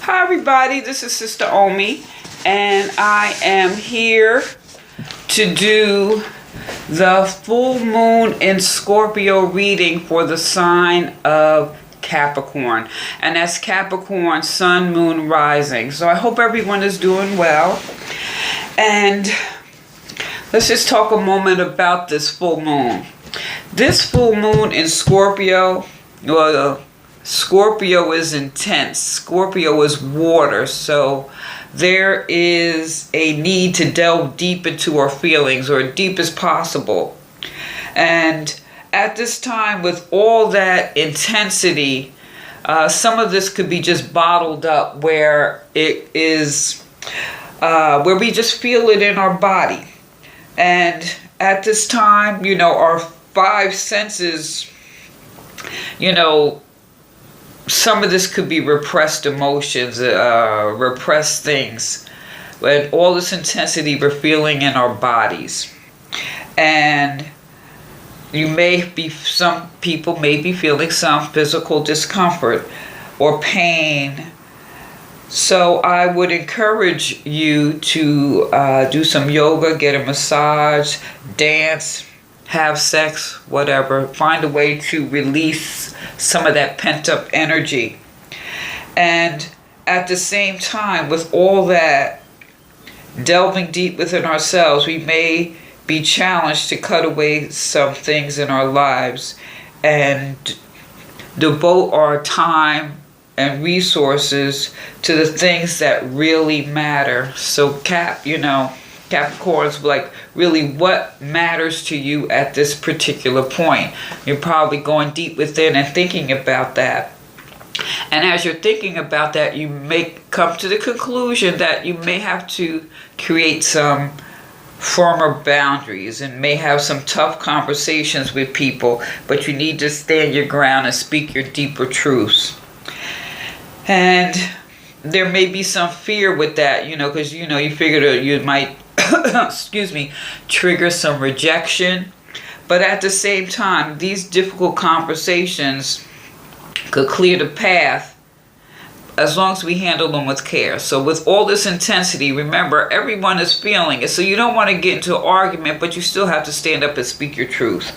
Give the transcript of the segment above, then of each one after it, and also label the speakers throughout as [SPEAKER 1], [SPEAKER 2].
[SPEAKER 1] Hi everybody, this is Sister Omi, and I am here to do the full moon in Scorpio reading for the sign of Capricorn. And that's Capricorn, Sun, Moon, Rising. So I hope everyone is doing well. And let's just talk a moment about this full moon. This full moon in Scorpio, Scorpio is intense. Scorpio is water, so there is a need to delve deep into our feelings, or deep as possible. And at this time, with all that intensity, some of this could be just bottled up, where it is, where we just feel it in our body. And at this time, our five senses, some of this could be repressed emotions, repressed things, but all this intensity we're feeling in our bodies. And some people may be feeling some physical discomfort or pain. So I would encourage you to do some yoga, get a massage, dance, have sex, whatever. Find a way to release some of that pent-up energy. And at the same time, with all that delving deep within ourselves, we may be challenged to cut away some things in our lives and devote our time and resources to the things that really matter. So Capricorn's like, really, what matters to you at this particular point? You're probably going deep within and thinking about that. And as you're thinking about that, you may come to the conclusion that you may have to create some firmer boundaries and may have some tough conversations with people, but you need to stand your ground and speak your deeper truths. And there may be some fear with that, because you figured you might trigger some rejection. But at the same time, these difficult conversations could clear the path as long as we handle them with care. So with all this intensity, remember, everyone is feeling it. So you don't want to get into an argument, but you still have to stand up and speak your truth.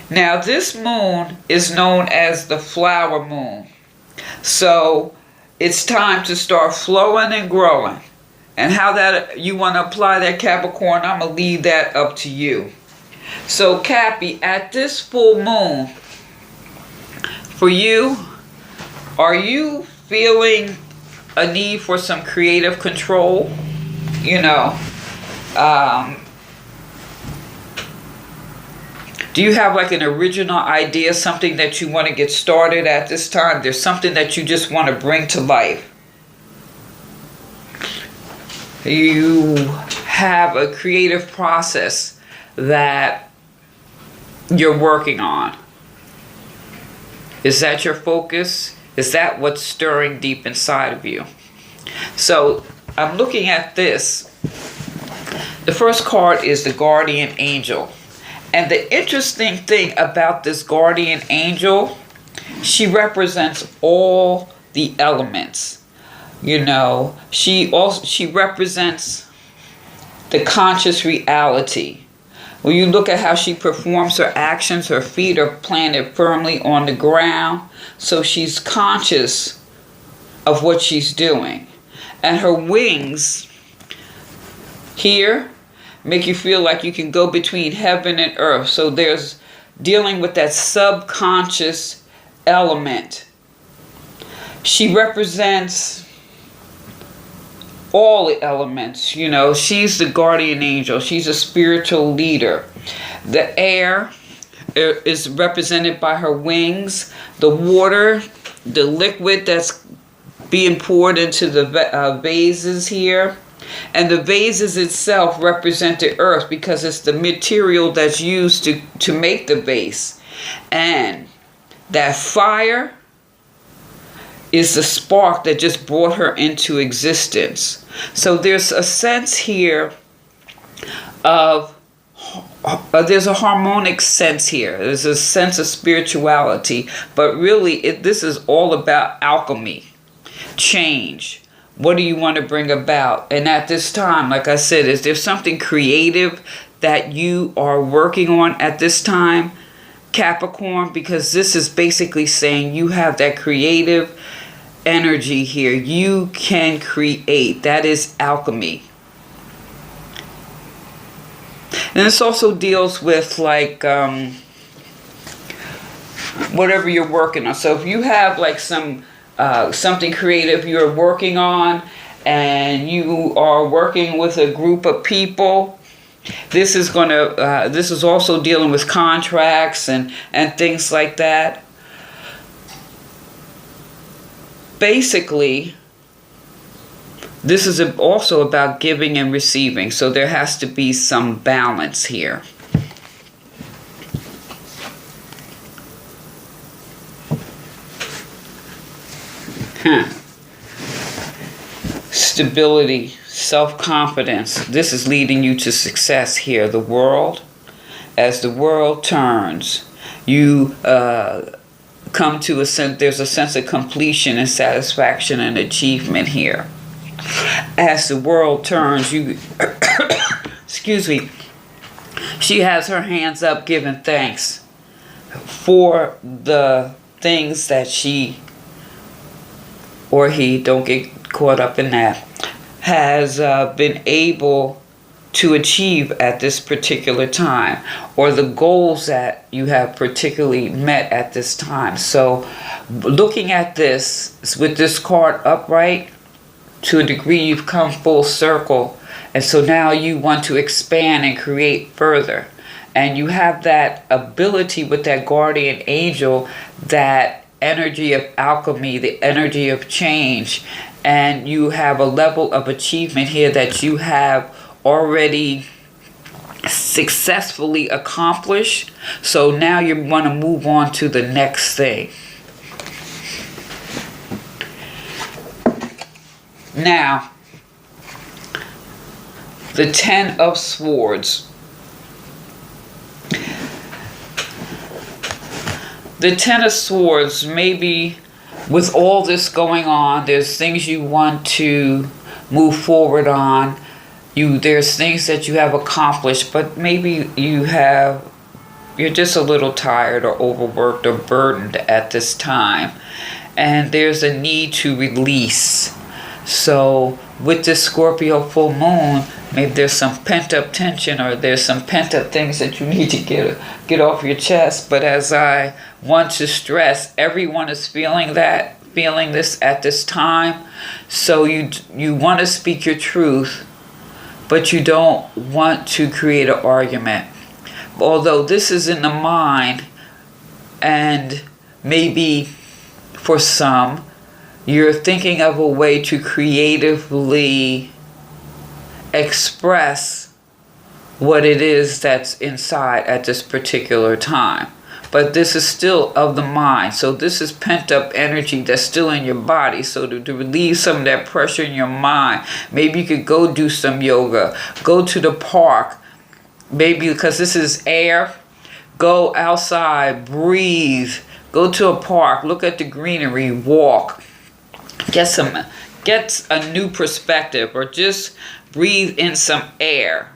[SPEAKER 1] Now, this moon is known as the flower moon. So it's time to start flowing and growing. And how that you want to apply that, Capricorn, I'm going to leave that up to you. So, Cappy, at this full moon, for you, are you feeling a need for some creative control? Do you have like an original idea, something that you want to get started at this time? There's something that you just want to bring to life. You have a creative process that you're working on. Is that your focus? Is that what's stirring deep inside of you? So I'm looking at this. The first card is the guardian angel. And the interesting thing about this guardian angel, she represents all the elements. She represents the conscious reality. When you look at how she performs her actions, her feet are planted firmly on the ground. So she's conscious of what she's doing. And her wings here make you feel like you can go between heaven and earth. So there's dealing with that subconscious element. She represents all the elements. She's the guardian angel. She's a spiritual leader. The air is represented by her wings. The water, the liquid that's being poured into the vases here. And the vases itself represent the earth, because it's the material that's used to make the vase. And that fire is the spark that just brought her into existence. So there's a sense here of, there's a harmonic sense here. There's a sense of spirituality. But really, this is all about alchemy. change? What do you want to bring about? And at this time, like I said, is there something creative that you are working on at this time, Capricorn? Because this is basically saying you have that creative energy here. You can create. That is alchemy. And this also deals with like whatever you're working on. So if you have like something creative you're working on, and you are working with a group of people, this is also dealing with contracts and things like that. Basically, this is also about giving and receiving. So there has to be some balance here. Stability, self-confidence. This is leading you to success here. The world, as the world turns, you come to a sense, there's a sense of completion and satisfaction and achievement here. As the world turns, you, excuse me, she has her hands up giving thanks for the things that she or he, don't get caught up in that, has been able to achieve at this particular time, or the goals that you have particularly met at this time. So looking at this, with this card upright, to a degree you've come full circle, and so now you want to expand and create further. And you have that ability with that guardian angel, that energy of alchemy, the energy of change, and you have a level of achievement here that you have already successfully accomplished. So now you want to move on to the next thing. Now, the Ten of Swords. The Ten of Swords, maybe with all this going on, there's things you want to move forward on. There's things that you have accomplished, but maybe you're just a little tired or overworked or burdened at this time. And there's a need to release. So with this Scorpio full moon, maybe there's some pent-up tension, or there's some pent-up things that you need to get off your chest. But as I want to stress, everyone is feeling this at this time. So you want to speak your truth, but you don't want to create an argument. Although this is in the mind, and maybe for some, you're thinking of a way to creatively express what it is that's inside at this particular time. But this is still of the mind. So this is pent up energy that's still in your body. So to relieve some of that pressure in your mind, maybe you could go do some yoga, go to the park, maybe because this is air, go outside, breathe, go to a park, look at the greenery, walk. Get a new perspective, or just breathe in some air.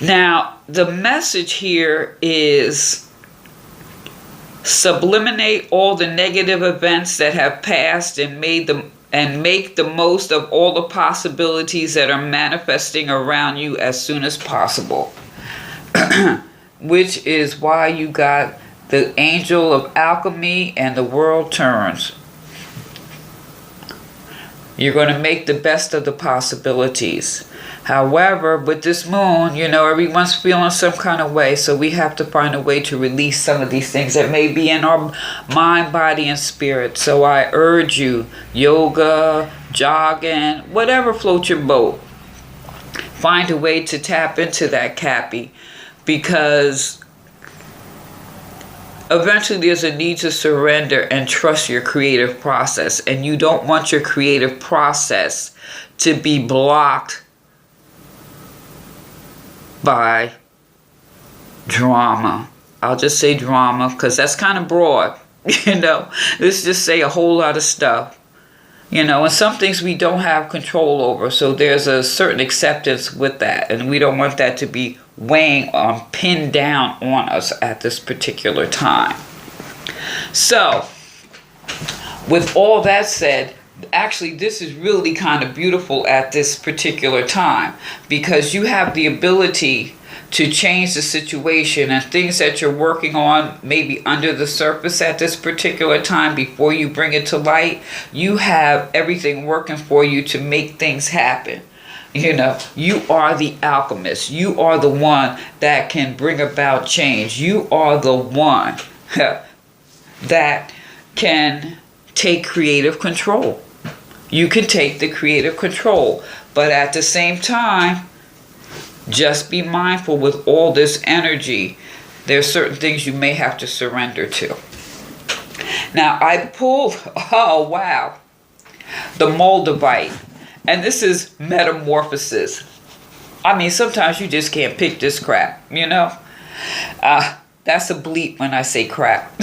[SPEAKER 1] Now, the message here is subliminate all the negative events that have passed and make the most of all the possibilities that are manifesting around you as soon as possible. Which is why you got the angel of alchemy and the world turns. You're going to make the best of the possibilities. However, with this moon, everyone's feeling some kind of way. So we have to find a way to release some of these things that may be in our mind, body, and spirit. So I urge you, yoga, jogging, whatever floats your boat. Find a way to tap into that, Cappy. Because eventually there's a need to surrender and trust your creative process. And you don't want your creative process to be blocked by drama. I'll just say drama, because that's kind of broad. Let's just say a whole lot of stuff. And some things we don't have control over. So there's a certain acceptance with that. And we don't want that to be weighing pinned down on us at this particular time. So, with all that said, actually this is really kind of beautiful at this particular time, because you have the ability to change the situation, and things that you're working on maybe under the surface at this particular time before you bring it to light, you have everything working for you to make things happen. You are the alchemist. You are the one that can bring about change. You are the one that can take creative control. You can take the creative control, but at the same time, just be mindful with all this energy. There's certain things you may have to surrender to. Now, I pulled, oh wow, the Moldavite. And this is metamorphosis. I mean, sometimes you just can't pick this crap, That's a bleep when I say crap.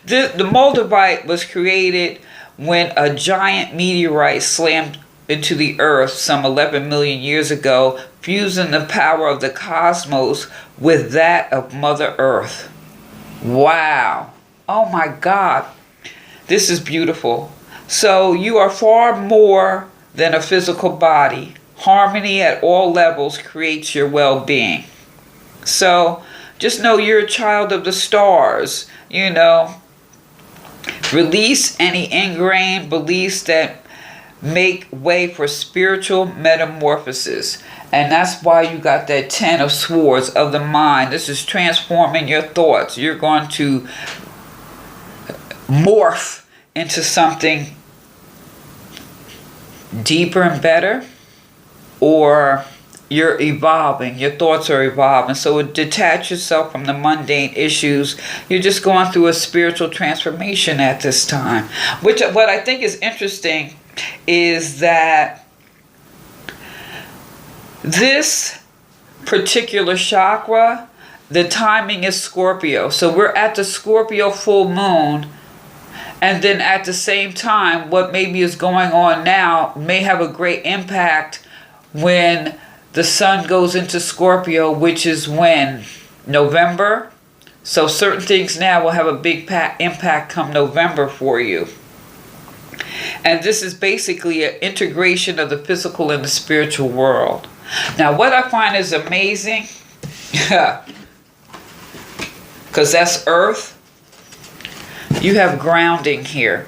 [SPEAKER 1] The Moldavite was created when a giant meteorite slammed into the earth some 11 million years ago, fusing the power of the cosmos with that of Mother Earth. Wow. Oh my God. This is beautiful. So you are far more than a physical body. Harmony at all levels creates your well-being. So just know you're a child of the stars, Release any ingrained beliefs that make way for spiritual metamorphosis. And that's why you got that 10 of swords of the mind. This is transforming your thoughts. You're going to morph into something deeper and better, or you're evolving. Your thoughts are evolving. So detach yourself from the mundane issues. You're just going through a spiritual transformation at this time. Which, what I think is interesting is that this particular chakra, the timing is Scorpio. So we're at the Scorpio full moon. And then at the same time, what maybe is going on now may have a great impact when the sun goes into Scorpio, which is when? November. So certain things now will have a big impact come November for you. And this is basically an integration of the physical and the spiritual world. Now, what I find is amazing, because that's Earth, you have grounding here.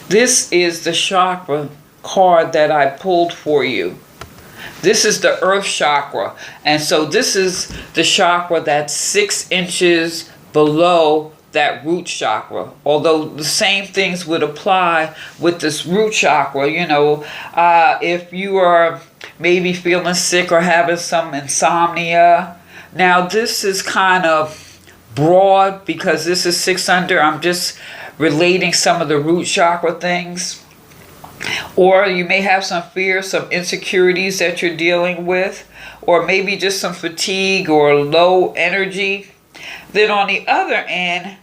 [SPEAKER 1] This is the chakra card that I pulled for you. This is the Earth chakra. And so this is the chakra that's 6 inches below that root chakra. Although the same things would apply with this root chakra. If you are maybe feeling sick or having some insomnia. Now this is kind of broad because this is 6 under. I'm just relating some of the root chakra things. Or you may have some fear, some insecurities that you're dealing with, or maybe just some fatigue or low energy. Then on the other end,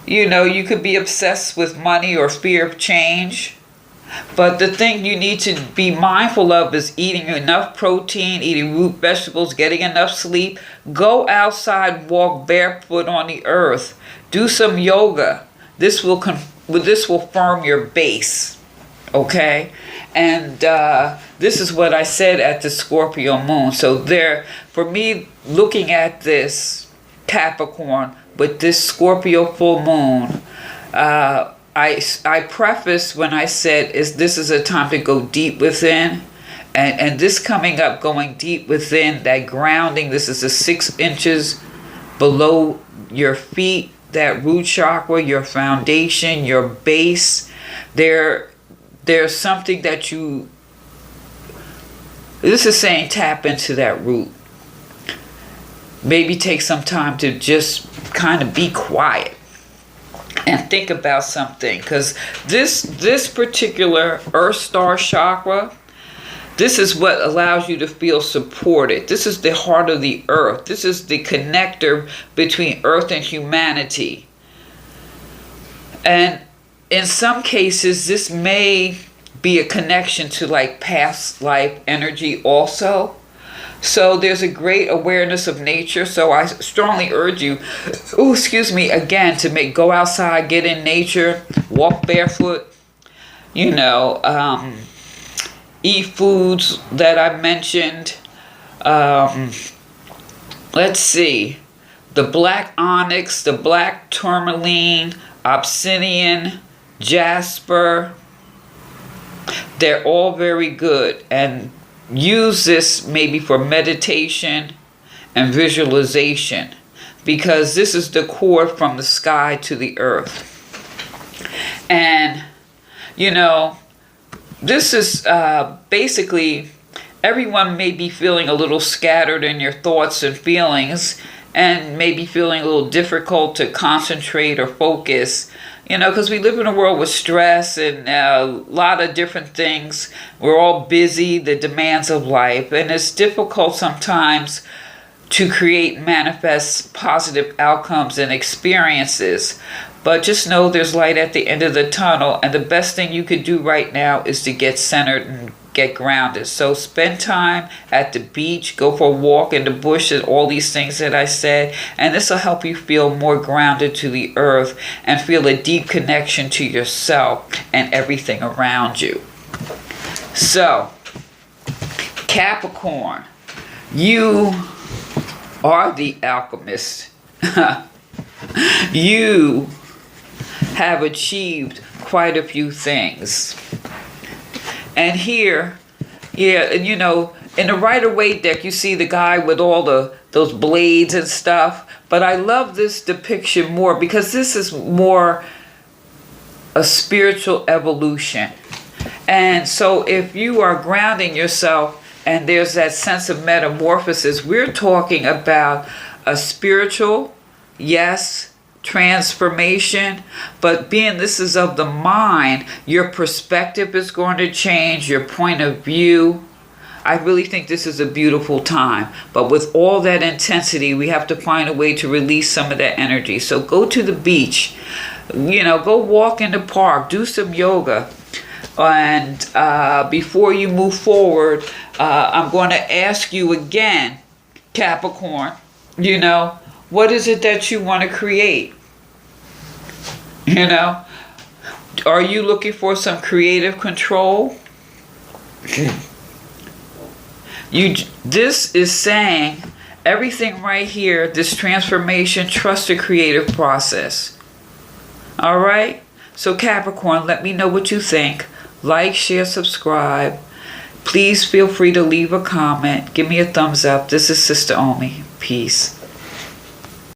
[SPEAKER 1] you could be obsessed with money or fear of change. But the thing you need to be mindful of is eating enough protein, eating root vegetables, getting enough sleep. Go outside, walk barefoot on the earth. Do some yoga. This will firm your base. Okay, and this is what I said at the Scorpio moon. So for me, looking at this Capricorn with this Scorpio full moon, I prefaced when I said this is a time to go deep within, and this coming up, going deep within, that grounding. This is the 6 inches below your feet, that root chakra, your foundation, your base. There's something that this is saying tap into that root. Maybe take some time to just kind of be quiet and think about something. Because this particular Earth Star chakra, this is what allows you to feel supported. This is the heart of the earth. This is the connector between earth and humanity. And in some cases, this may be a connection to like past life energy also. So there's a great awareness of nature. So I strongly urge you, again, to go outside, get in nature, walk barefoot, eat foods that I mentioned. Let's see, the black onyx, the black tourmaline, obsidian, jasper, they're all very good. And use this maybe for meditation and visualization, because this is the cord from the sky to the earth. And this is basically, everyone may be feeling a little scattered in your thoughts and feelings, and maybe feeling a little difficult to concentrate or focus, because we live in a world with stress and a lot of different things. We're all busy, the demands of life, and it's difficult sometimes to create, manifest positive outcomes and experiences. But just know there's light at the end of the tunnel, and the best thing you could do right now is to get centered and get grounded. So spend time at the beach, go for a walk in the bush, and all these things that I said, and this will help you feel more grounded to the earth and feel a deep connection to yourself and everything around you. So, Capricorn, you are the alchemist. You have achieved quite a few things. And here, in the Rider-Waite deck, you see the guy with all those blades and stuff. But I love this depiction more because this is more a spiritual evolution. And so if you are grounding yourself and there's that sense of metamorphosis, we're talking about a spiritual, yes, transformation, but being this is of the mind, your perspective is going to change, your point of view. I really think this is a beautiful time, but with all that intensity, we have to find a way to release some of that energy. So go to the beach, go walk in the park, do some yoga. And before you move forward, I'm going to ask you again, Capricorn, what is it that you want to create? Are you looking for some creative control? This is saying everything right here, this transformation, trust the creative process. All right? So Capricorn, let me know what you think. Like, share, subscribe. Please feel free to leave a comment. Give me a thumbs up. This is Sister Omi. Peace.